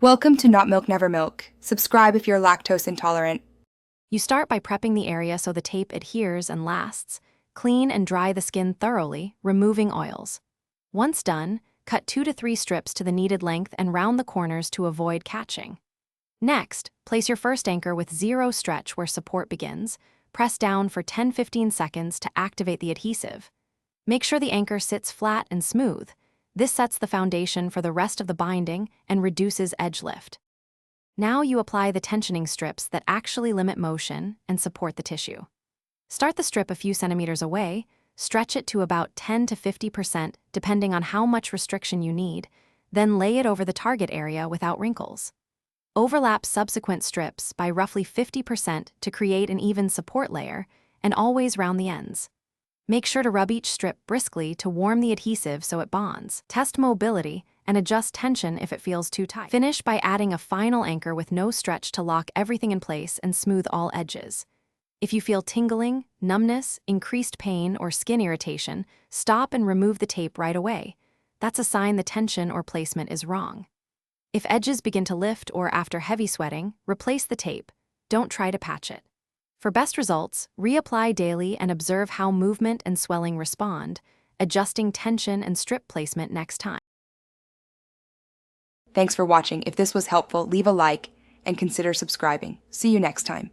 Welcome to Not Milk Never Milk. Subscribe if you're lactose intolerant. You start by prepping the area so the tape adheres and lasts. Clean and dry the skin thoroughly, removing oils. Once done, cut 2 to 3 strips to the needed length and round the corners to avoid catching. Next, place your first anchor with 0 stretch where support begins. Press down for 10-15 seconds to activate the adhesive. Make sure the anchor sits flat and smooth. This sets the foundation for the rest of the binding and reduces edge lift. Now you apply the tensioning strips that actually limit motion and support the tissue. Start the strip a few centimeters away, stretch it to about 10 to 50% depending on how much restriction you need, then lay it over the target area without wrinkles. Overlap subsequent strips by roughly 50% to create an even support layer, and always round the ends. Make sure to rub each strip briskly to warm the adhesive so it bonds. Test mobility and adjust tension if it feels too tight. Finish by adding a final anchor with no stretch to lock everything in place and smooth all edges. If you feel tingling, numbness, increased pain, or skin irritation, stop and remove the tape right away. That's a sign the tension or placement is wrong. If edges begin to lift or after heavy sweating, replace the tape. Don't try to patch it. For best results, reapply daily and observe how movement and swelling respond, adjusting tension and strip placement next time. Thanks for watching. If this was helpful, leave a like and consider subscribing. See you next time.